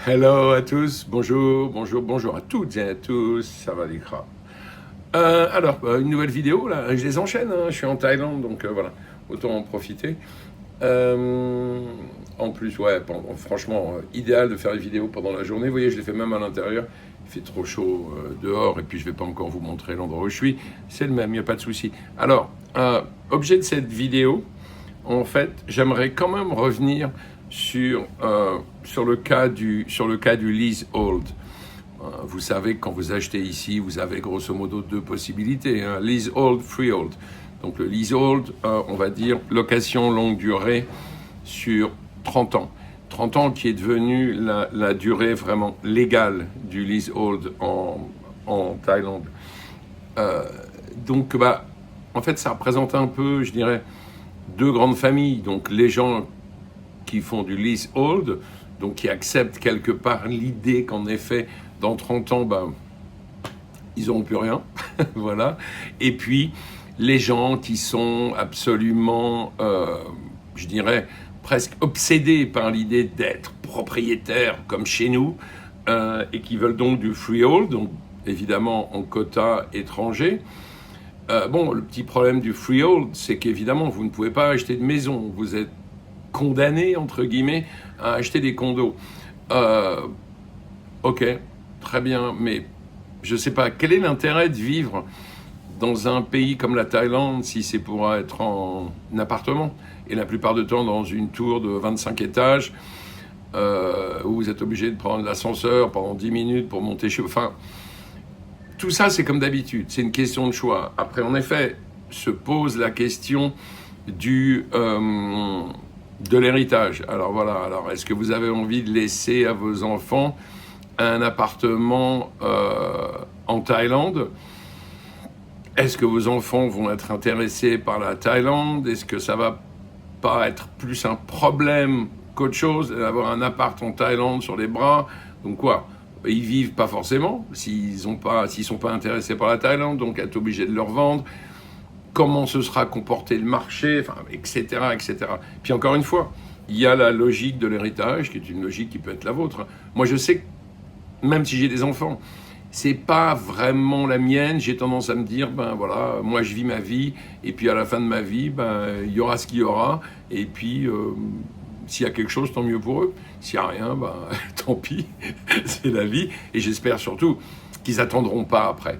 Hello à tous, bonjour à toutes et à tous, ça va les crats. Une nouvelle vidéo là, je les enchaîne, hein, je suis en Thaïlande donc voilà, autant en profiter. Euh, En plus, ouais, franchement, idéal de faire les vidéos pendant la journée. Vous voyez, je les fais même à l'intérieur. Il fait trop chaud dehors et puis je vais pas encore vous montrer l'endroit où je suis. C'est le même, il n'y a pas de souci. Alors, objet de cette vidéo, en fait, j'aimerais quand même revenir sur le cas du leasehold. Vous savez que quand vous achetez ici, vous avez grosso modo deux possibilités, hein, leasehold, freehold. Donc le leasehold, on va dire location longue durée sur 30 ans. 30 ans qui est devenu la durée vraiment légale du leasehold en Thaïlande. Euh, donc, en fait, ça représente un peu, je dirais, deux grandes familles. Donc les gens qui font du leasehold, donc qui acceptent quelque part l'idée qu'en effet, dans 30 ans, ils n'auront plus rien. Voilà. Et puis, les gens qui sont absolument, je dirais, presque obsédés par l'idée d'être propriétaires comme chez nous, et qui veulent donc du freehold, donc évidemment en quota étranger. Bon, le petit problème du freehold, c'est qu'évidemment, vous ne pouvez pas acheter de maison. Vous êtes condamné, entre guillemets, à acheter des condos. Euh, ok, très bien, mais je ne sais pas, quel est l'intérêt de vivre dans un pays comme la Thaïlande si c'est pour être en appartement et la plupart du temps dans une tour de 25 étages où vous êtes obligé de prendre l'ascenseur pendant 10 minutes pour monter chez vous. Enfin, tout ça, c'est comme d'habitude, c'est une question de choix. Après, en effet, se pose la question du, de l'héritage. Alors voilà, alors est-ce que vous avez envie de laisser à vos enfants un appartement en Thaïlande? Est-ce que vos enfants vont être intéressés par la Thaïlande? Est-ce que ça va pas être plus un problème qu'autre chose d'avoir un appart en Thaïlande sur les bras? Donc quoi? Ils vivent pas forcément s'ils sont pas intéressés par la Thaïlande, donc être obligés de leur vendre. Comment se sera comporté le marché, enfin, etc., etc. Puis encore une fois, il y a la logique de l'héritage, qui est une logique qui peut être la vôtre. Moi, je sais que même si j'ai des enfants, c'est pas vraiment la mienne. J'ai tendance à me dire, ben voilà, moi je vis ma vie, et puis à la fin de ma vie, ben il y aura ce qu'il y aura, et puis s'il y a quelque chose, tant mieux pour eux. S'il n'y a rien, ben tant pis, c'est la vie. Et j'espère surtout qu'ils attendront pas après,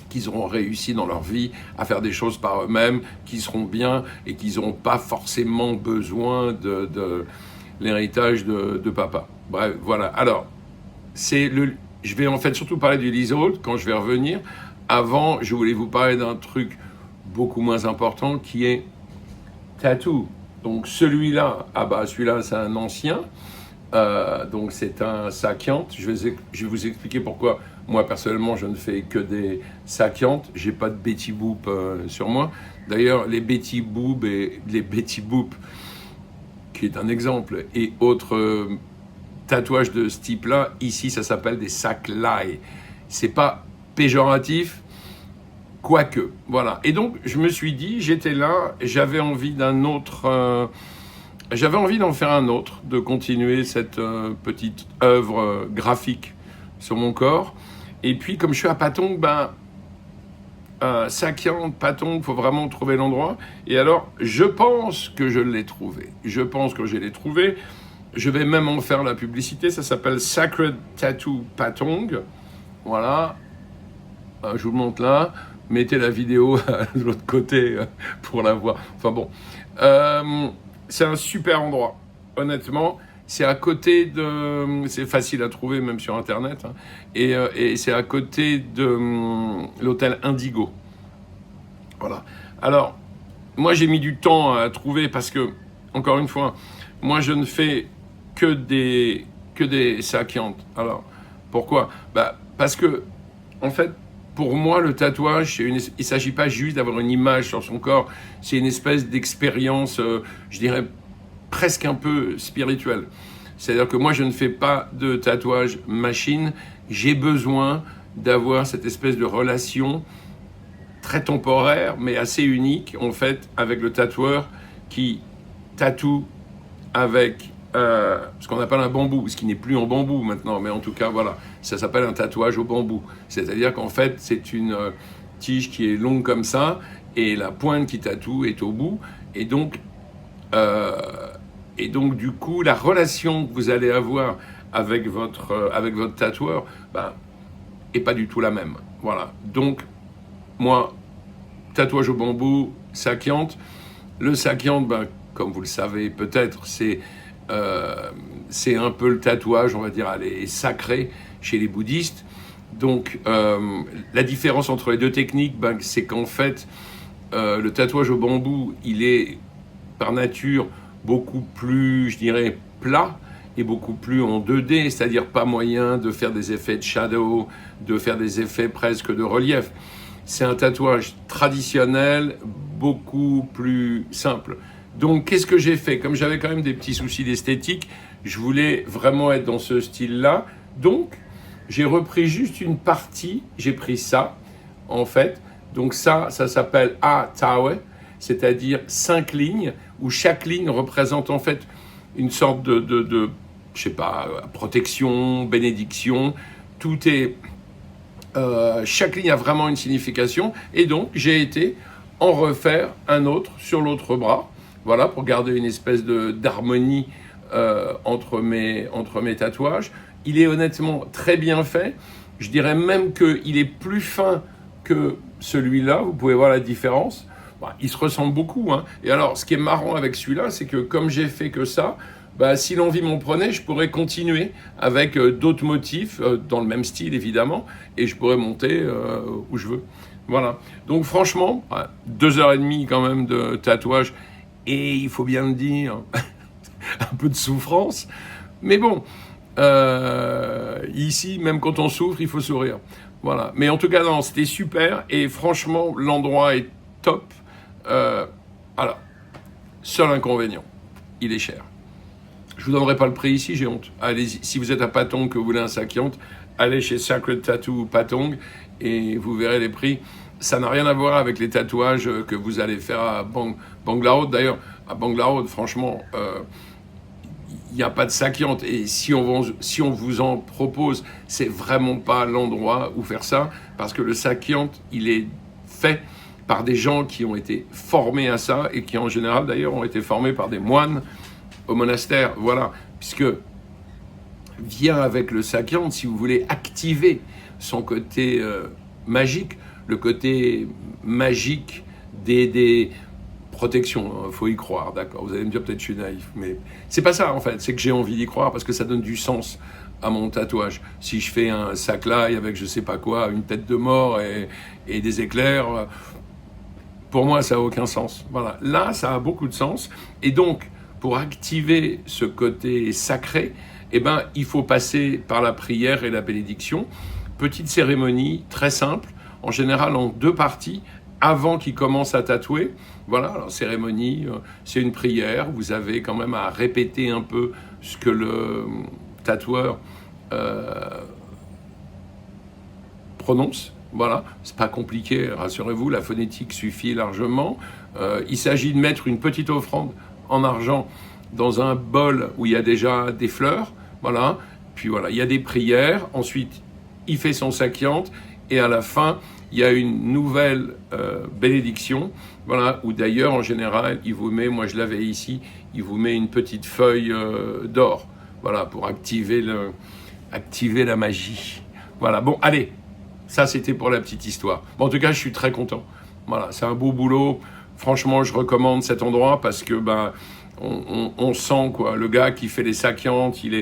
qu'ils auront réussi dans leur vie à faire des choses par eux-mêmes, qu'ils seront bien et qu'ils n'auront pas forcément besoin de l'héritage de papa. Bref, voilà. Alors, je vais en fait surtout parler du leasehold quand je vais revenir. Avant, je voulais vous parler d'un truc beaucoup moins important qui est tattoo. Donc celui-là, celui-là c'est un ancien. Donc c'est un Sakyant. Je vais vous expliquer pourquoi moi personnellement je ne fais que des Sakyant. J'ai pas de Betty Boop sur moi. D'ailleurs les Betty Boop qui est un exemple, et autres tatouages de ce type-là, ici ça s'appelle des Saklai. C'est pas péjoratif, quoique. Voilà. Et donc je me suis dit, j'étais là, j'avais envie d'un autre. J'avais envie d'en faire un autre, de continuer cette petite œuvre graphique sur mon corps. Et puis, comme je suis à Patong, Sakian, Patong, il faut vraiment trouver l'endroit. Et alors, je pense que je l'ai trouvé. Je pense que je l'ai trouvé. Je vais même en faire la publicité. Ça s'appelle Sacred Tattoo Patong. Voilà. Je vous le montre là. Mettez la vidéo de l'autre côté pour la voir. Enfin bon. C'est un super endroit, honnêtement. C'est à côté de... C'est facile à trouver, même sur Internet. Hein, et c'est à côté de l'hôtel Indigo. Voilà. Alors, moi, j'ai mis du temps à trouver parce que, encore une fois, moi, je ne fais que des sakiantes. Alors, pourquoi? Parce que, en fait, pour moi, le tatouage, il ne s'agit pas juste d'avoir une image sur son corps, c'est une espèce d'expérience, je dirais, presque un peu spirituelle. C'est-à-dire que moi, je ne fais pas de tatouage machine, j'ai besoin d'avoir cette espèce de relation très temporaire, mais assez unique, en fait, avec le tatoueur qui tatoue avec ce qu'on appelle un bambou, ce qui n'est plus en bambou maintenant, mais en tout cas, voilà, ça s'appelle un tatouage au bambou. C'est-à-dire qu'en fait, c'est une tige qui est longue comme ça, et la pointe qui tatoue est au bout, et donc, du coup, la relation que vous allez avoir avec votre tatoueur, ben, est pas du tout la même. Voilà. Donc, moi, tatouage au bambou, Sakyant. Le Sakyant, ben, comme vous le savez peut-être, c'est un peu le tatouage, on va dire, allez, sacré chez les bouddhistes. Donc, la différence entre les deux techniques, ben, c'est qu'en fait, le tatouage au bambou, il est par nature beaucoup plus, je dirais, plat et beaucoup plus en 2D, c'est-à-dire pas moyen de faire des effets de shadow, de faire des effets presque de relief. C'est un tatouage traditionnel, beaucoup plus simple. Donc, qu'est-ce que j'ai fait? Comme j'avais quand même des petits soucis d'esthétique, je voulais vraiment être dans ce style-là. Donc, j'ai repris juste une partie, j'ai pris ça, en fait. Donc ça s'appelle A-Tawe, c'est-à-dire 5 lignes, où chaque ligne représente en fait une sorte de je sais pas, protection, bénédiction. Tout est... chaque ligne a vraiment une signification. Et donc, j'ai été en refaire un autre sur l'autre bras. Voilà, pour garder une espèce d'harmonie entre mes tatouages. Il est honnêtement très bien fait. Je dirais même qu'il est plus fin que celui-là. Vous pouvez voir la différence. Bon, il se ressemble beaucoup, hein. Et alors, ce qui est marrant avec celui-là, c'est que comme j'ai fait que ça, bah, si l'envie m'en prenait, je pourrais continuer avec d'autres motifs, dans le même style évidemment, et je pourrais monter où je veux. Voilà. Donc franchement, 2h30 quand même de tatouage, et il faut bien le dire, un peu de souffrance. Mais bon, ici, même quand on souffre, il faut sourire. Voilà. Mais en tout cas, non, c'était super, et franchement, l'endroit est top. Alors, seul inconvénient, il est cher. Je vous donnerai pas le prix ici, j'ai honte. Allez-y, si vous êtes à Patong, que vous voulez un Sakyant, allez chez Sacred Tattoo Patong et vous verrez les prix. Ça n'a rien à voir avec les tatouages que vous allez faire à Bangla. D'ailleurs, à Bangla, franchement, il n'y a pas de Sakyant. Et si on vous en propose, c'est vraiment pas l'endroit où faire ça, parce que le Sakyant, il est fait par des gens qui ont été formés à ça et qui en général d'ailleurs ont été formés par des moines au monastère, voilà, puisque vient avec le Sakyant, si vous voulez activer son côté magique, le côté magique des protections, il faut y croire, d'accord, vous allez me dire peut-être que je suis naïf, mais c'est pas ça en fait, c'est que j'ai envie d'y croire parce que ça donne du sens à mon tatouage. Si je fais un saklaï avec je sais pas quoi, une tête de mort et des éclairs, pour moi ça n'a aucun sens, voilà, là ça a beaucoup de sens, et donc pour activer ce côté sacré, eh ben, il faut passer par la prière et la bénédiction. Petite cérémonie très simple, en général en 2 parties, avant qu'il commence à tatouer. Voilà, alors cérémonie, c'est une prière, vous avez quand même à répéter un peu ce que le tatoueur prononce. Voilà, c'est pas compliqué, rassurez-vous, la phonétique suffit largement. Il s'agit de mettre une petite offrande en argent dans un bol où il y a déjà des fleurs, voilà, puis voilà, il y a des prières, ensuite il fait son Sakyant, et à la fin, il y a une nouvelle bénédiction, voilà, où d'ailleurs, en général, il vous met, moi je l'avais ici, il vous met une petite feuille d'or, voilà, pour activer la magie. Voilà, bon, allez, ça c'était pour la petite histoire. Bon, en tout cas, je suis très content. Voilà, c'est un beau boulot. Franchement, je recommande cet endroit parce que ben, on sent quoi. Le gars qui fait les Sakyants, il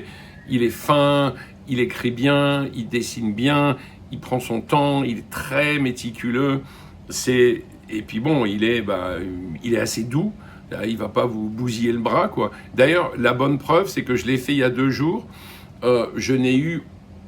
est fin, il écrit bien, il dessine bien, il prend son temps, il est très méticuleux. Et puis bon, il est assez doux. Il va pas vous bousiller le bras quoi. D'ailleurs, la bonne preuve, c'est que je l'ai fait il y a 2 jours. Je n'ai eu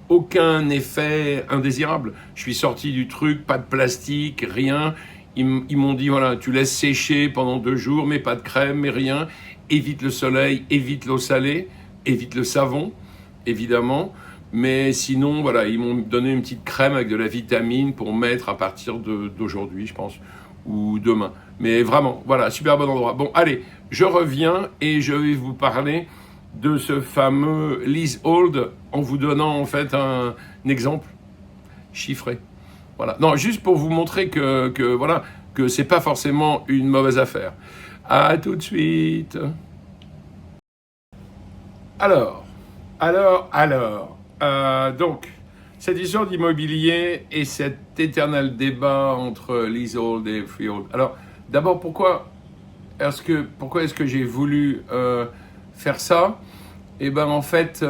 aucun effet indésirable. Je suis sorti du truc, pas de plastique, rien. Ils m'ont dit, voilà, tu laisses sécher pendant 2 jours, mais pas de crème, mais rien. Évite le soleil, évite l'eau salée, évite le savon, évidemment. Mais sinon, voilà, ils m'ont donné une petite crème avec de la vitamine pour mettre à partir d'aujourd'hui, je pense, ou demain. Mais vraiment, voilà, super bon endroit. Bon, allez, je reviens et je vais vous parler de ce fameux leasehold en vous donnant en fait un exemple chiffré. Voilà. Non, juste pour vous montrer voilà, que c'est pas forcément une mauvaise affaire. À tout de suite. Alors, donc, cette histoire d'immobilier et cet éternel débat entre leasehold et freehold. Alors, d'abord, pourquoi est-ce que j'ai voulu faire ça? Eh ben, en fait,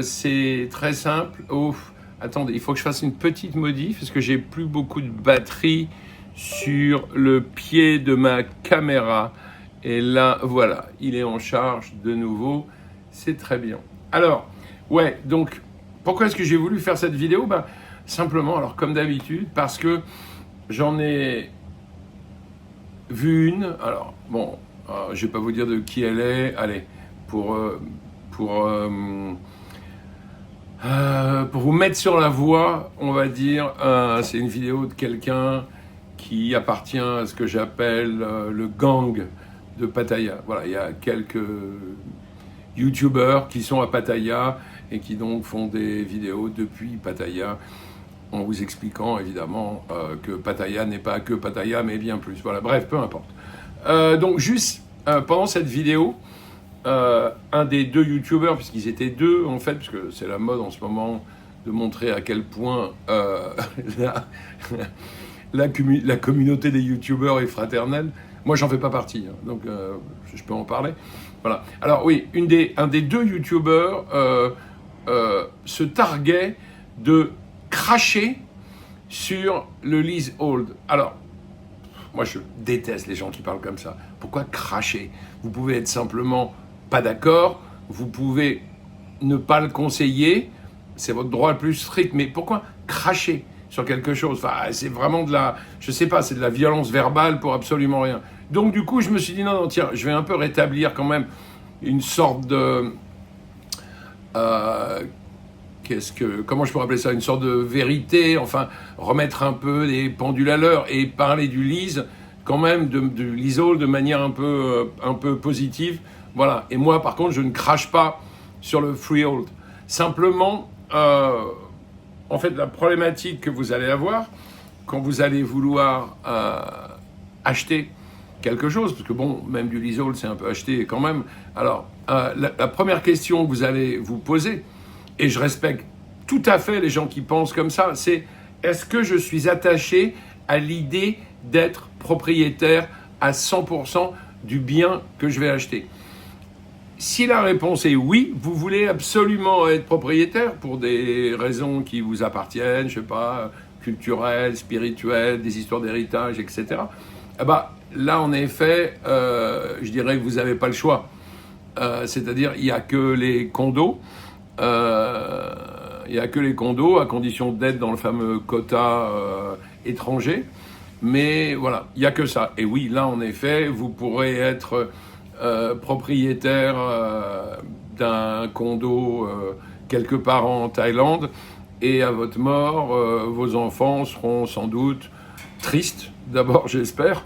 c'est très simple. Ouf, attendez, il faut que je fasse une petite modif parce que j'ai plus beaucoup de batterie sur le pied de ma caméra. Et là, voilà, il est en charge de nouveau. C'est très bien. Alors, ouais, donc, pourquoi est-ce que j'ai voulu faire cette vidéo? Ben, simplement, alors comme d'habitude, parce que j'en ai vu une. Alors, bon, je vais pas vous dire de qui elle est. Allez, pour vous mettre sur la voie, on va dire, c'est une vidéo de quelqu'un qui appartient à ce que j'appelle le gang de Pattaya. Voilà, il y a quelques YouTubers qui sont à Pattaya et qui donc font des vidéos depuis Pattaya en vous expliquant évidemment que Pattaya n'est pas que Pattaya mais bien plus. Voilà, bref, peu importe. Donc juste pendant cette vidéo, un des deux YouTubers, puisqu'ils étaient deux en fait, parce que c'est la mode en ce moment de montrer à quel point la communauté des YouTubers est fraternelle. Moi, j'en fais pas partie, hein, donc je peux en parler. Voilà. Alors oui, un des deux YouTubers se targuait de cracher sur le leasehold. Alors, moi, je déteste les gens qui parlent comme ça. Pourquoi cracher? Vous pouvez être simplement pas d'accord, vous pouvez ne pas le conseiller, c'est votre droit le plus strict, mais pourquoi cracher sur quelque chose? Enfin, c'est vraiment je sais pas, c'est de la violence verbale pour absolument rien. Donc du coup, je me suis dit, non, tiens, je vais un peu rétablir quand même une sorte de... comment je pourrais appeler ça? Une sorte de vérité, enfin, remettre un peu les pendules à l'heure et parler du lease, quand même, de leasehold de manière un peu positive. Voilà. Et moi, par contre, je ne crache pas sur le freehold. Simplement, en fait, la problématique que vous allez avoir quand vous allez vouloir acheter quelque chose, parce que bon, même du leasehold, c'est un peu acheté quand même. Alors, la première question que vous allez vous poser, et je respecte tout à fait les gens qui pensent comme ça, c'est: est-ce que je suis attaché à l'idée d'être propriétaire à 100% du bien que je vais acheter? Si la réponse est oui, vous voulez absolument être propriétaire pour des raisons qui vous appartiennent, je sais pas, culturelles, spirituelles, des histoires d'héritage, etc. Eh ben, là, en effet, je dirais que vous n'avez pas le choix. C'est-à-dire, il n'y a que les condos. Il n'y a que les condos, à condition d'être dans le fameux quota étranger. Mais voilà, il n'y a que ça. Et oui, là, en effet, vous pourrez être propriétaire d'un condo quelque part en Thaïlande, et à votre mort, vos enfants seront sans doute tristes, d'abord j'espère,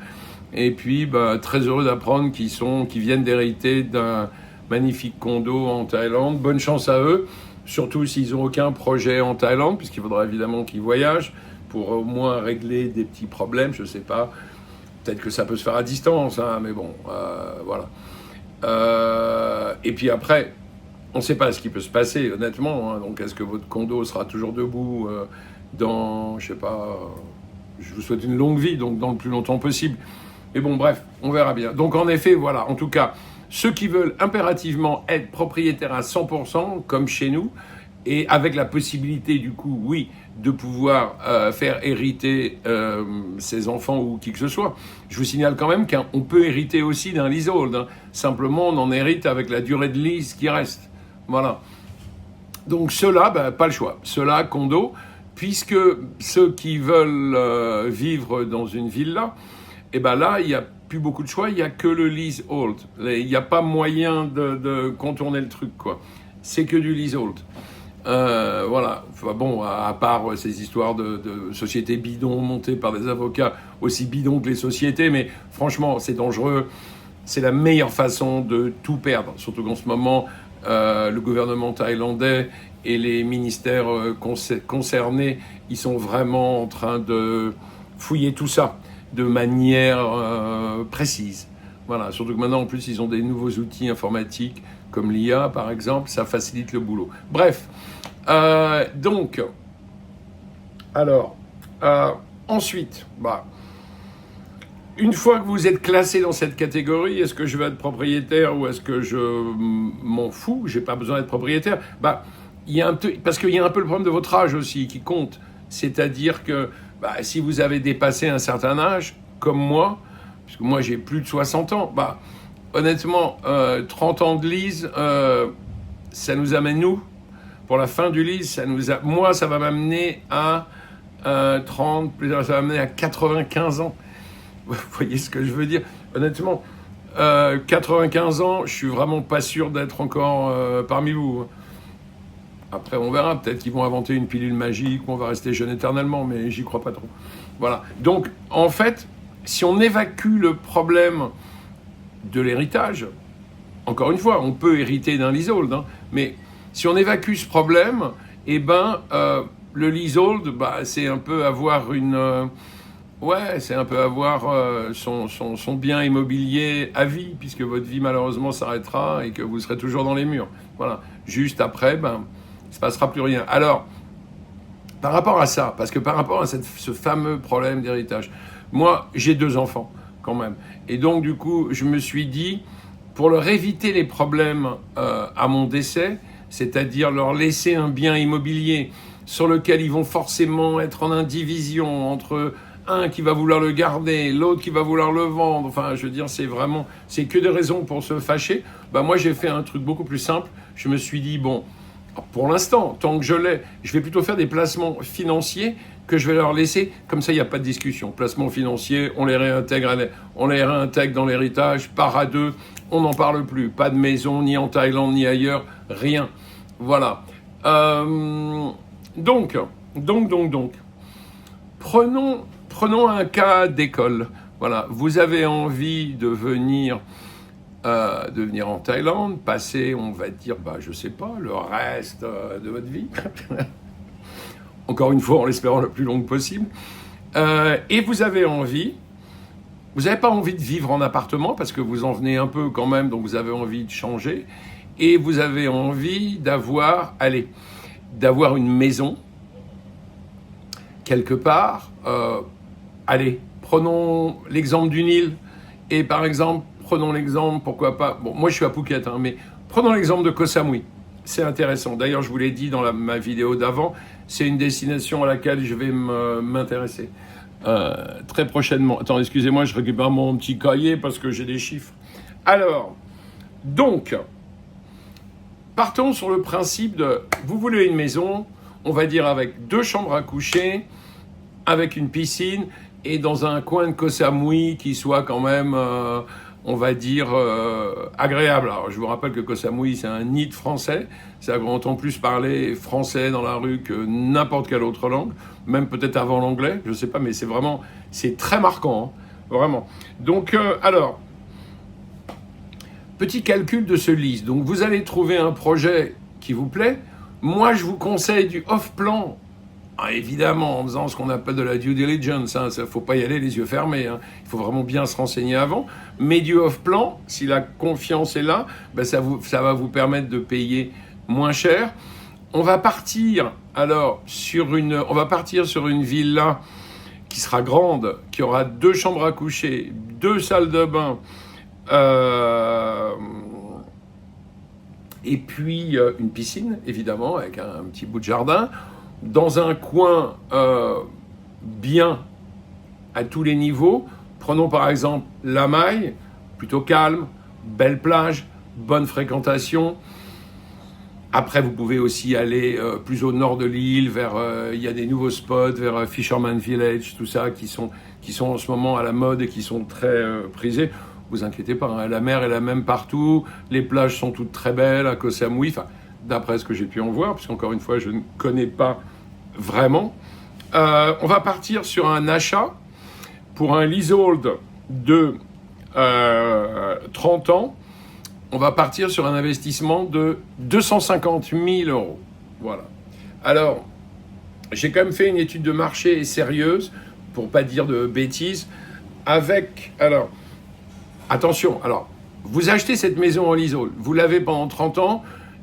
et puis très heureux d'apprendre qu'ils viennent d'hériter d'un magnifique condo en Thaïlande. Bonne chance à eux, surtout s'ils n'ont aucun projet en Thaïlande, puisqu'il faudra évidemment qu'ils voyagent pour au moins régler des petits problèmes, je ne sais pas. Peut-être que ça peut se faire à distance, hein, mais bon, voilà. Et puis après, on ne sait pas ce qui peut se passer, honnêtement. Hein. Donc, est-ce que votre condo sera toujours debout dans, je sais pas, je vous souhaite une longue vie, donc dans le plus longtemps possible. Mais bon, bref, on verra bien. Donc, en effet, voilà, en tout cas, ceux qui veulent impérativement être propriétaires à 100%, comme chez nous, et avec la possibilité, du coup, oui, de pouvoir faire hériter ses enfants ou qui que ce soit. Je vous signale quand même qu'on peut hériter aussi d'un leasehold. Hein. Simplement, on en hérite avec la durée de lease qui reste. Voilà. Donc ceux-là, pas le choix. Ceux-là, condo, puisque ceux qui veulent vivre dans une villa, et là, il n'y a plus beaucoup de choix, il n'y a que le leasehold. Il n'y a pas moyen de contourner le truc, quoi. C'est que du leasehold. Voilà, enfin, bon, à part ces histoires de sociétés bidons montées par des avocats aussi bidons que les sociétés, mais franchement, c'est dangereux. C'est la meilleure façon de tout perdre, surtout qu'en ce moment, le gouvernement thaïlandais et les ministères concernés, ils sont vraiment en train de fouiller tout ça de manière précise. Voilà, surtout que maintenant, en plus, ils ont des nouveaux outils informatiques, comme l'IA, par exemple, ça facilite le boulot. Bref, donc, alors, ensuite, une fois que vous êtes classé dans cette catégorie, est-ce que je vais être propriétaire ou est-ce que je m'en fous, j'ai pas besoin d'être propriétaire? Parce qu'il y a un peu le problème de votre âge aussi qui compte. C'est-à-dire que si vous avez dépassé un certain âge, comme moi, parce que moi j'ai plus de 60 ans, honnêtement, 30 ans de lease, ça nous amène nous, pour la fin du lease, moi ça va m'amener à 30, ça va m'amener à 95 ans. Vous voyez ce que je veux dire? Honnêtement, 95 ans, je suis vraiment pas sûr d'être encore parmi vous. Après, on verra. Peut-être qu'ils vont inventer une pilule magique, on va rester jeune éternellement, mais j'y crois pas trop. Voilà. Donc, en fait, si on évacue le problème de l'héritage, encore une fois, on peut hériter d'un leasehold, mais si on évacue ce problème, le leasehold, c'est un peu avoir son bien immobilier à vie, puisque votre vie malheureusement s'arrêtera et que vous serez toujours dans les murs. Voilà. Juste après, il ne se passera plus rien. Alors, par rapport à ça, parce que par rapport à ce fameux problème d'héritage, moi, j'ai 2 enfants quand même. Et donc, du coup, je me suis dit, pour leur éviter les problèmes à mon décès, c'est-à-dire leur laisser un bien immobilier sur lequel ils vont forcément être en indivision entre un qui va vouloir le garder, l'autre qui va vouloir le vendre, enfin, je veux dire, c'est que des raisons pour se fâcher. Moi, j'ai fait un truc beaucoup plus simple. Je me suis dit, bon, pour l'instant, tant que je l'ai, je vais plutôt faire des placements financiers que je vais leur laisser. Comme ça, il n'y a pas de discussion. Placements financiers, on les réintègre dans l'héritage, part à 2, on n'en parle plus. Pas de maison, ni en Thaïlande, ni ailleurs, rien. Voilà. Donc. Prenons un cas d'école. Voilà. Vous avez envie de venir en Thaïlande, passer, on va dire, je sais pas, le reste de votre vie. Encore une fois, en l'espérant le plus longue possible. Et vous n'avez pas envie de vivre en appartement parce que vous en venez un peu quand même, donc vous avez envie de changer. Et vous avez envie d'avoir une maison quelque part. Prenons l'exemple d'une île. Et par exemple, prenons l'exemple, pourquoi pas... Bon, moi je suis à Phuket, mais prenons l'exemple de Koh Samui. C'est intéressant. D'ailleurs, je vous l'ai dit dans ma vidéo d'avant, c'est une destination à laquelle je vais m'intéresser très prochainement. Attends, excusez-moi, je récupère mon petit cahier parce que j'ai des chiffres. Alors, donc, partons sur le principe de... Vous voulez une maison, on va dire avec 2 chambres à coucher, avec une piscine, et dans un coin de Koh Samui qui soit quand même... on va dire, agréable. Alors, je vous rappelle que Koh Samui, c'est un nid de français. Ça entend plus parler français dans la rue que n'importe quelle autre langue, même peut-être avant l'anglais, je ne sais pas, mais c'est très marquant, vraiment. Donc, alors, petit calcul de ce lease. Donc, vous allez trouver un projet qui vous plaît. Moi, je vous conseille du off-plan. Évidemment, en faisant ce qu'on appelle de la due diligence, il ne faut pas y aller les yeux fermés, il faut vraiment bien se renseigner avant, mais du off-plan, si la confiance est là, ça va vous permettre de payer moins cher. On va partir sur une villa qui sera grande, qui aura 2 chambres à coucher, 2 salles de bain, et puis une piscine, évidemment, avec un petit bout de jardin, dans un coin bien à tous les niveaux. Prenons par exemple La Maille, plutôt calme, belle plage, bonne fréquentation. Après, vous pouvez aussi aller plus au nord de l'île, il y a des nouveaux spots, vers Fisherman Village, tout ça, qui sont en ce moment à la mode et qui sont très prisés. Vous inquiétez pas, la mer est la même partout, les plages sont toutes très belles à Koh Samui, d'après ce que j'ai pu en voir, parce qu'encore une fois, je ne connais pas vraiment. On va partir sur un achat pour un leasehold de 30 ans. on va partir sur un investissement de 250 000 euros. Voilà. Alors, j'ai quand même fait une étude de marché sérieuse, pour pas dire de bêtises, avec... Alors, attention, alors, vous achetez cette maison en leasehold, vous l'avez pendant 30 ans,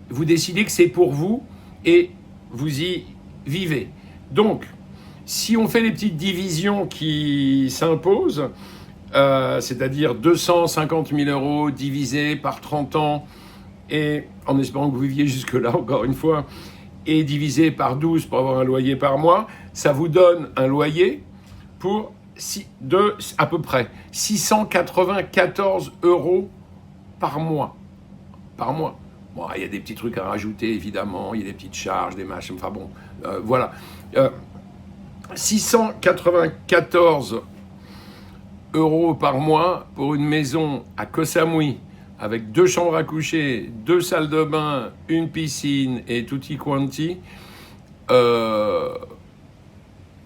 vous décidez que c'est pour vous et vous y vivez. Donc, si on fait les petites divisions qui s'imposent, c'est-à-dire 250 000 euros divisé par 30 ans, et en espérant que vous viviez jusque-là, encore une fois, et divisé par 12 pour avoir un loyer par mois, ça vous donne un loyer pour à peu près 694 euros par mois. Par mois. Bon, il y a des petits trucs à rajouter, évidemment, il y a des petites charges, des machins, enfin bon, voilà. 694 euros par mois pour une maison à Koh Samui, avec 2 chambres à coucher, 2 salles de bain, une piscine et tutti quanti. Je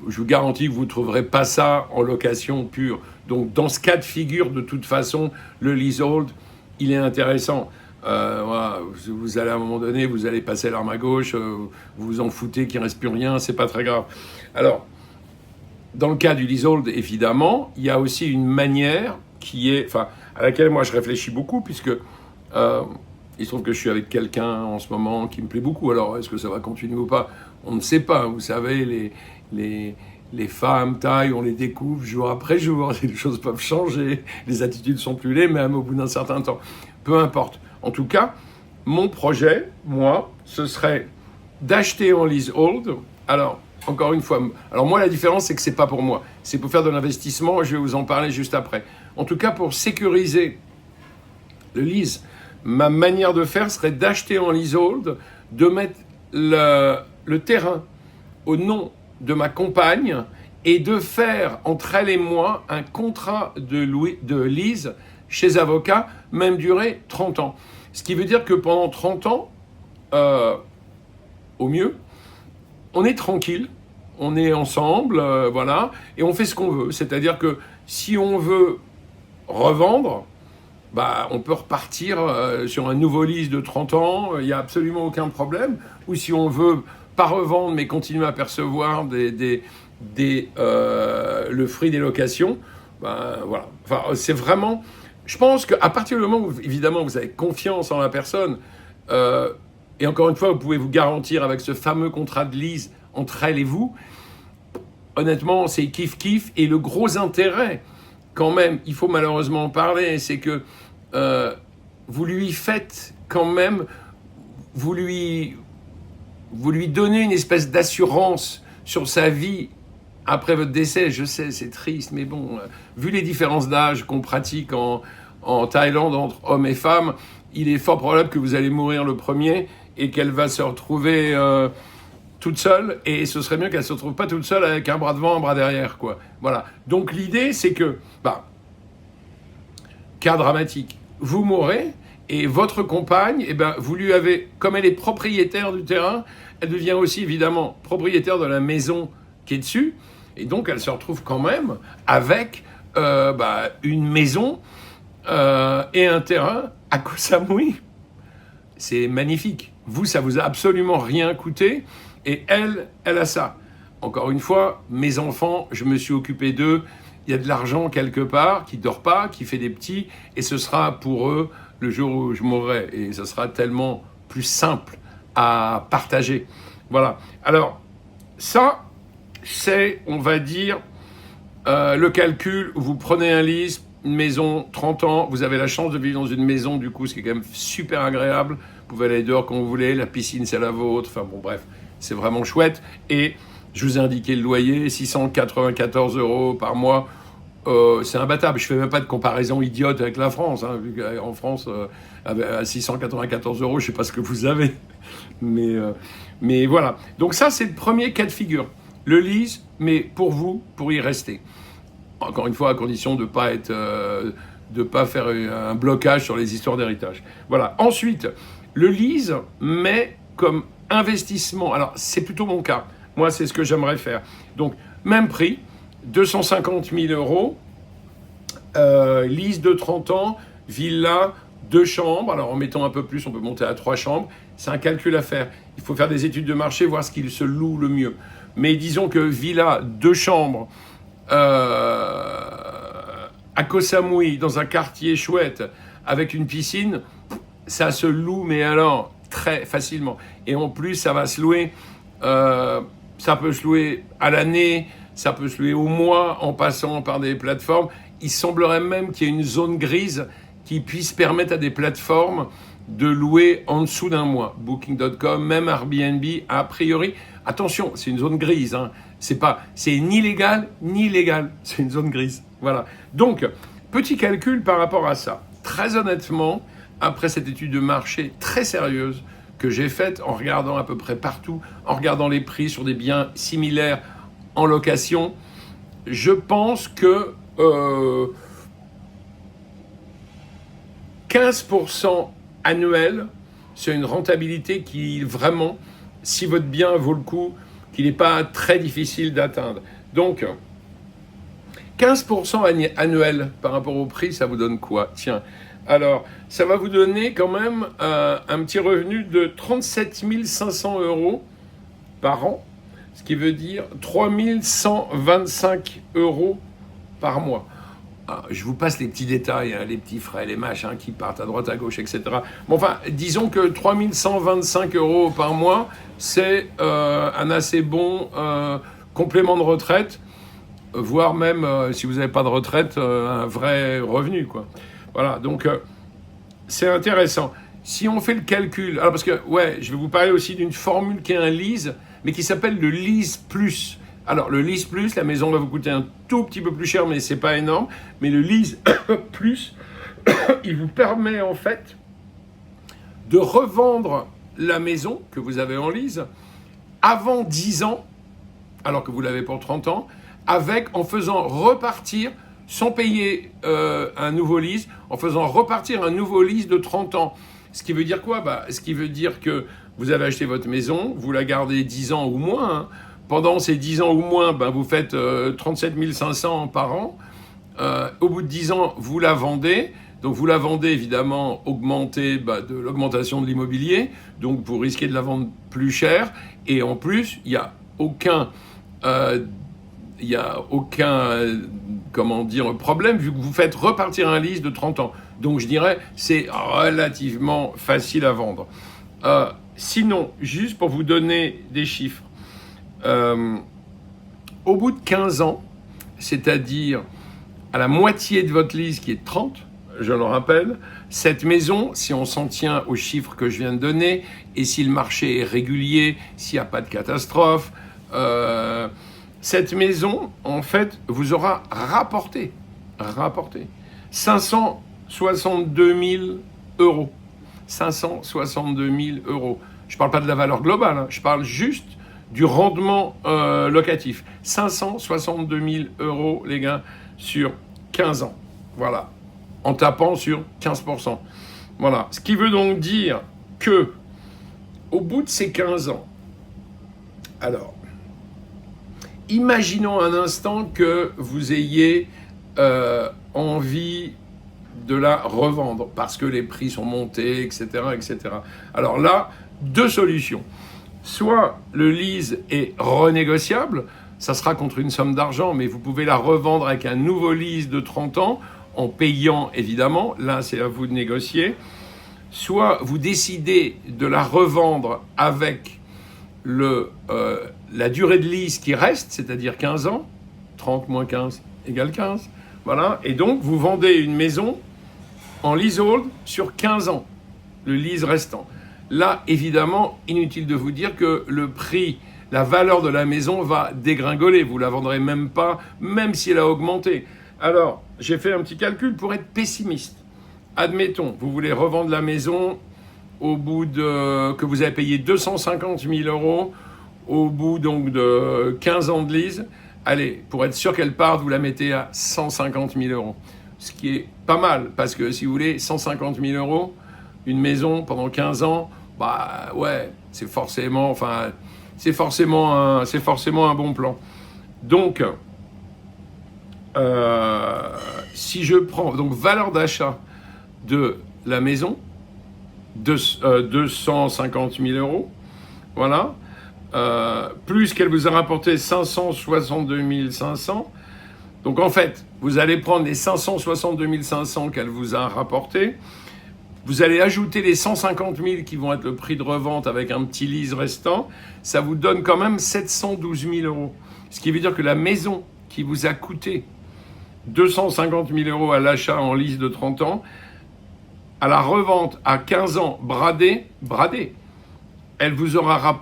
vous garantis que vous ne trouverez pas ça en location pure. Donc dans ce cas de figure, de toute façon, le leasehold, il est intéressant. Voilà, vous allez à un moment donné, vous allez passer l'arme à gauche, vous vous en foutez qu'il ne reste plus rien, c'est pas très grave. Alors, dans le cas du leasehold, évidemment, il y a aussi une manière à laquelle moi je réfléchis beaucoup, puisque il se trouve que je suis avec quelqu'un en ce moment qui me plaît beaucoup. Alors, est-ce que ça va continuer ou pas? On ne sait pas. Vous savez, les femmes taillent, on les découvre jour après jour. Les choses peuvent changer, les attitudes sont plus les mêmes au bout d'un certain temps. Peu importe. En tout cas, mon projet, moi, ce serait d'acheter en leasehold. Alors, encore une fois, moi la différence c'est que c'est pas pour moi, c'est pour faire de l'investissement, je vais vous en parler juste après. En tout cas, pour sécuriser le lease, ma manière de faire serait d'acheter en leasehold, de mettre le terrain au nom de ma compagne et de faire entre elle et moi un contrat de lease chez avocat, même durée 30 ans. Ce qui veut dire que pendant 30 ans, au mieux, on est tranquille, on est ensemble, voilà, et on fait ce qu'on veut. C'est-à-dire que si on veut revendre, on peut repartir sur un nouveau lease de 30 ans, il n'y a absolument aucun problème. Ou si on veut pas revendre, mais continuer à percevoir le fruit des locations, voilà. Enfin, c'est vraiment... Je pense qu'à partir du moment où, évidemment, vous avez confiance en la personne, et encore une fois, vous pouvez vous garantir avec ce fameux contrat de lease entre elle et vous, honnêtement, c'est kiff-kiff. Et le gros intérêt, quand même, il faut malheureusement en parler, c'est que vous lui faites quand même, vous lui donnez une espèce d'assurance sur sa vie après votre décès. Je sais, c'est triste, mais bon, vu les différences d'âge qu'on pratique en Thaïlande entre hommes et femmes, il est fort probable que vous allez mourir le premier et qu'elle va se retrouver toute seule, et ce serait mieux qu'elle ne se retrouve pas toute seule avec un bras devant, un bras derrière, quoi. Voilà. Donc l'idée, c'est que, cas dramatique, vous mourrez, et votre compagne, vous lui avez, comme elle est propriétaire du terrain, elle devient aussi évidemment propriétaire de la maison qui est dessus, et donc elle se retrouve quand même avec une maison et un terrain à Koh Samui. C'est magnifique. Vous, ça vous a absolument rien coûté, et elle a ça. Encore une fois, mes enfants, je me suis occupé d'eux. Il y a de l'argent quelque part qui dort pas, qui fait des petits, et ce sera pour eux le jour où je mourrai. Et ce sera tellement plus simple à partager. Voilà. Alors, ça, c'est, on va dire, le calcul où vous prenez un lease, une maison, 30 ans, vous avez la chance de vivre dans une maison, du coup, ce qui est quand même super agréable. Vous pouvez aller dehors quand vous voulez, la piscine, c'est la vôtre. Enfin bon, bref, c'est vraiment chouette. Et je vous ai indiqué le loyer, 694 euros par mois. C'est imbattable. Je ne fais même pas de comparaison idiote avec la France. Vu qu'en France, à 694 euros, je ne sais pas ce que vous avez. Mais voilà. Donc ça, c'est le premier cas de figure. Le lease, mais pour vous, pour y rester. Encore une fois, à condition de ne pas faire un blocage sur les histoires d'héritage. Voilà. Ensuite, le lease, mais comme investissement. Alors, c'est plutôt mon cas. Moi, c'est ce que j'aimerais faire. Donc, même prix, 250 000 euros, lease de 30 ans, villa 2 chambres, alors en mettant un peu plus, on peut monter à 3 chambres. C'est un calcul à faire. Il faut faire des études de marché, voir ce qu'il se loue le mieux. Mais disons que villa, 2 chambres, à Koh Samui, dans un quartier chouette, avec une piscine, ça se loue, mais alors très facilement. Et en plus, ça va se louer, ça peut se louer à l'année, ça peut se louer au mois, en passant par des plateformes. Il semblerait même qu'il y ait une zone grise qui puisse permettre à des plateformes de louer en dessous d'un mois. Booking.com, même Airbnb, a priori. Attention, c'est une zone grise. Hein. C'est ni légal, ni illégal. C'est une zone grise. Voilà. Donc, petit calcul par rapport à ça. Très honnêtement, après cette étude de marché très sérieuse que j'ai faite en regardant à peu près partout, en regardant les prix sur des biens similaires en location, je pense que 15% annuel, c'est une rentabilité qui vraiment, si votre bien vaut le coup, qui n'est pas très difficile d'atteindre. Donc, 15% annuel par rapport au prix, ça vous donne quoi? Tiens, alors, ça va vous donner quand même un petit revenu de 37 500 € par an, ce qui veut dire 3 125 € par mois. Ah, je vous passe les petits détails, hein, les petits frais, les machins qui partent à droite, à gauche, etc. Bon, enfin, disons que 3 125 € par mois, c'est un assez bon complément de retraite, voire même, si vous n'avez pas de retraite, un vrai revenu, quoi. Voilà, donc c'est intéressant. Si on fait le calcul, alors parce que, ouais, je vais vous parler aussi d'une formule qui est un lease, mais qui s'appelle le lease plus. Alors, le lease plus, la maison va vous coûter un tout petit peu plus cher, mais c'est pas énorme. Mais le lease plus, il vous permet en fait de revendre la maison que vous avez en lease avant 10 ans, alors que vous l'avez pour 30 ans, en faisant repartir, sans payer un nouveau lease, en faisant repartir un nouveau lease de 30 ans. Ce qui veut dire quoi? Ce qui veut dire que vous avez acheté votre maison, vous la gardez 10 ans ou moins, hein. Pendant ces 10 ans ou moins, vous faites 37 500 par an. Au bout de 10 ans, vous la vendez. Donc vous la vendez évidemment augmentée de l'augmentation de l'immobilier. Donc vous risquez de la vendre plus cher. Et en plus, il n'y a aucun problème vu que vous faites repartir un lease de 30 ans. Donc je dirais c'est relativement facile à vendre. Sinon, juste pour vous donner des chiffres, au bout de 15 ans, c'est-à-dire à la moitié de votre lease qui est de 30, je le rappelle, cette maison, si on s'en tient aux chiffres que je viens de donner, et si le marché est régulier, s'il n'y a pas de catastrophe, cette maison, en fait, vous aura rapporté 562 000 €. 562 000 €. Je ne parle pas de la valeur globale, hein, je parle juste du rendement locatif. 562 000 €, les gars, sur 15 ans. Voilà. En tapant sur 15%. Voilà. Ce qui veut donc dire que, au bout de ces 15 ans, alors, imaginons un instant que vous ayez envie de la revendre parce que les prix sont montés, etc., etc. Alors là, 2 solutions. Soit le lease est renégociable, ça sera contre une somme d'argent, mais vous pouvez la revendre avec un nouveau lease de 30 ans, en payant évidemment, là c'est à vous de négocier. Soit vous décidez de la revendre avec la durée de lease qui reste, c'est-à-dire 15 ans, 30 moins 15 égale 15, voilà, et donc vous vendez une maison en leasehold sur 15 ans, le lease restant. Là, évidemment, inutile de vous dire que le prix, la valeur de la maison va dégringoler. Vous ne la vendrez même pas, même si elle a augmenté. Alors, j'ai fait un petit calcul pour être pessimiste. Admettons, vous voulez revendre la maison au bout que vous avez payé 250 000 €, au bout donc de 15 ans de lease. Allez, pour être sûr qu'elle parte, vous la mettez à 150 000 €. Ce qui est pas mal, parce que si vous voulez, 150 000 €, une maison pendant 15 ans, ouais, c'est forcément un bon plan. Donc, si je prends donc valeur d'achat de la maison, 250 000 euros, voilà, plus qu'elle vous a rapporté 562 500. Donc en fait, vous allez prendre les 562 500 qu'elle vous a rapporté, vous allez ajouter les 150 000 qui vont être le prix de revente avec un petit lease restant, ça vous donne quand même 712 000 euros. Ce qui veut dire que la maison qui vous a coûté 250 000 euros à l'achat en lease de 30 ans, à la revente à 15 ans bradée, elle vous aura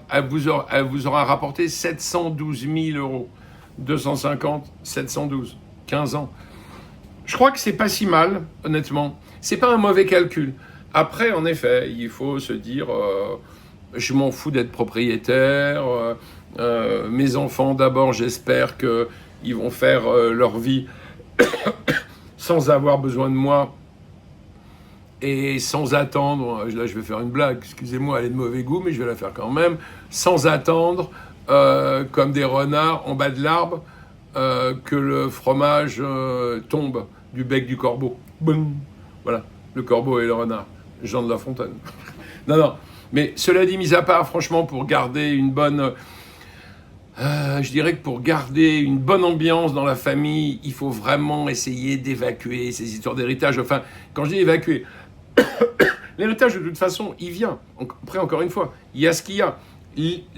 rapporté 712 000 euros. 250, 712, 15 ans. Je crois que c'est pas si mal, honnêtement. C'est pas un mauvais calcul. Après, en effet, il faut se dire, je m'en fous d'être propriétaire. Mes enfants, d'abord, j'espère qu'ils vont faire leur vie sans avoir besoin de moi et sans attendre. Là, je vais faire une blague. Excusez-moi, elle est de mauvais goût, mais je vais la faire quand même. Sans attendre. Comme des renards en bas de l'arbre, que le fromage tombe du bec du corbeau. Boum. Voilà, le corbeau et le renard. Jean de La Fontaine. Non, mais cela dit, mis à part, franchement, pour garder une bonne... je dirais que pour garder une bonne ambiance dans la famille, il faut vraiment essayer d'évacuer ces histoires d'héritage. Enfin, quand je dis évacuer, l'héritage, de toute façon, il vient. Après, encore une fois, il y a ce qu'il y a.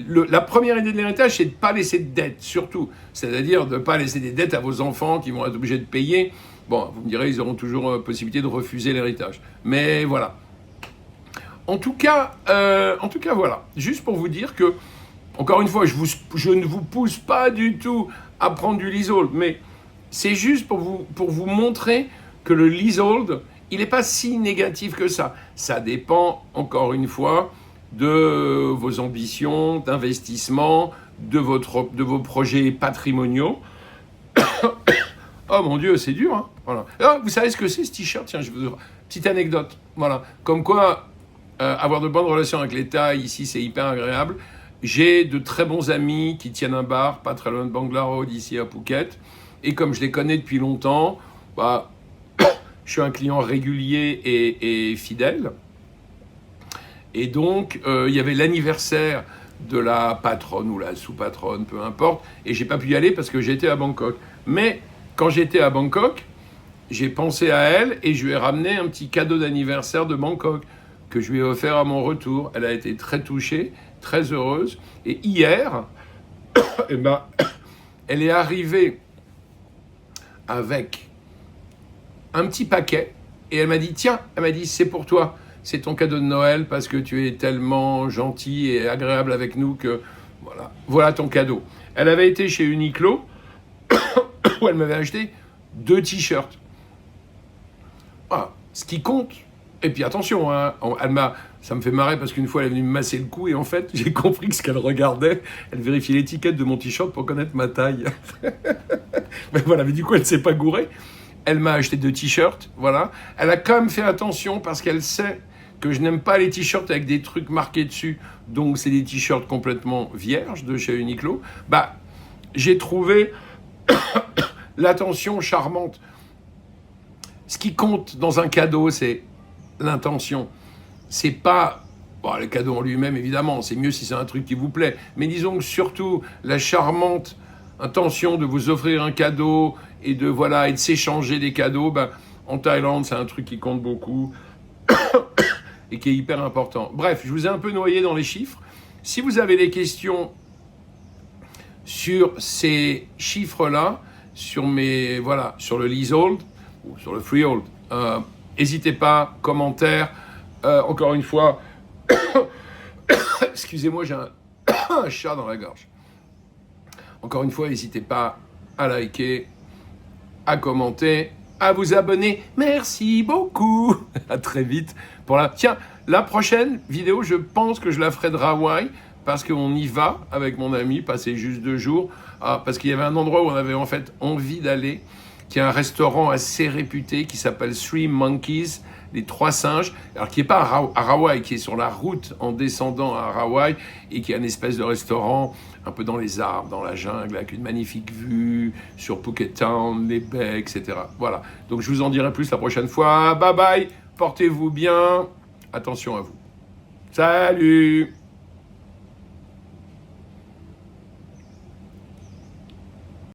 La première idée de l'héritage, c'est de ne pas laisser de dettes, surtout. C'est-à-dire de ne pas laisser des dettes à vos enfants qui vont être obligés de payer. Bon, vous me direz, ils auront toujours possibilité de refuser l'héritage. Mais voilà. En tout cas, voilà. Juste pour vous dire que, encore une fois, je ne vous pousse pas du tout à prendre du leasehold, mais c'est juste pour vous montrer que le leasehold, il n'est pas si négatif que ça. Ça dépend, encore une fois, de vos ambitions, d'investissement, de vos projets patrimoniaux. Oh mon Dieu, c'est dur, hein, voilà. Ah, vous savez ce que c'est, ce t-shirt? Tiens, je vous petite anecdote. Voilà. Comme quoi, avoir de bonnes relations avec l'État, ici, c'est hyper agréable. J'ai de très bons amis qui tiennent un bar, pas très loin de Bangla Road, ici à Phuket. Et comme je les connais depuis longtemps, bah, je suis un client régulier et fidèle. Et donc, il y avait l'anniversaire de la patronne ou la sous-patronne, peu importe, et j'ai pas pu y aller parce que j'étais à Bangkok. Mais quand j'étais à Bangkok, j'ai pensé à elle et je lui ai ramené un petit cadeau d'anniversaire de Bangkok que je lui ai offert à mon retour. Elle a été très touchée, très heureuse. Et hier, eh ben, elle est arrivée avec un petit paquet et elle m'a dit, tiens, c'est pour toi. C'est ton cadeau de Noël parce que tu es tellement gentil et agréable avec nous que voilà ton cadeau. Elle avait été chez Uniqlo où elle m'avait acheté 2 t-shirts. Voilà, ce qui compte. Et puis attention, hein, ça me fait marrer parce qu'une fois elle est venue me masser le cou et en fait j'ai compris que ce qu'elle regardait, elle vérifiait l'étiquette de mon t-shirt pour connaître ma taille. Mais voilà, mais du coup elle ne s'est pas gourée. Elle m'a acheté 2 t-shirts, voilà. Elle a quand même fait attention parce qu'elle sait que je n'aime pas les t-shirts avec des trucs marqués dessus. Donc, c'est des t-shirts complètement vierges de chez Uniqlo. Bah, j'ai trouvé l'attention charmante. Ce qui compte dans un cadeau, c'est l'intention. C'est pas... Bon, le cadeau en lui-même, évidemment, c'est mieux si c'est un truc qui vous plaît. Mais disons que surtout, la charmante intention de vous offrir un cadeau et de s'échanger des cadeaux, ben, en Thaïlande, c'est un truc qui compte beaucoup et qui est hyper important. Bref, je vous ai un peu noyé dans les chiffres. Si vous avez des questions sur ces chiffres-là, sur le leasehold ou sur le freehold, n'hésitez pas, commentaire. Encore une fois, excusez-moi, j'ai un chat dans la gorge. Encore une fois, n'hésitez pas à liker, à commenter, à vous abonner. Merci beaucoup. À très vite. Tiens, la prochaine vidéo, je pense que je la ferai de Hawaï parce qu'on y va avec mon ami, passer juste 2 jours. Parce qu'il y avait un endroit où on avait en fait envie d'aller, qui est un restaurant assez réputé qui s'appelle Three Monkeys, les 3 singes, alors qui n'est pas à Hawaï, qui est sur la route en descendant à Hawaï et qui est un espèce de restaurant un peu dans les arbres, dans la jungle, avec une magnifique vue sur Phuket Town, les baies, etc. Voilà. Donc je vous en dirai plus la prochaine fois. Bye bye. Portez-vous bien. Attention à vous. Salut!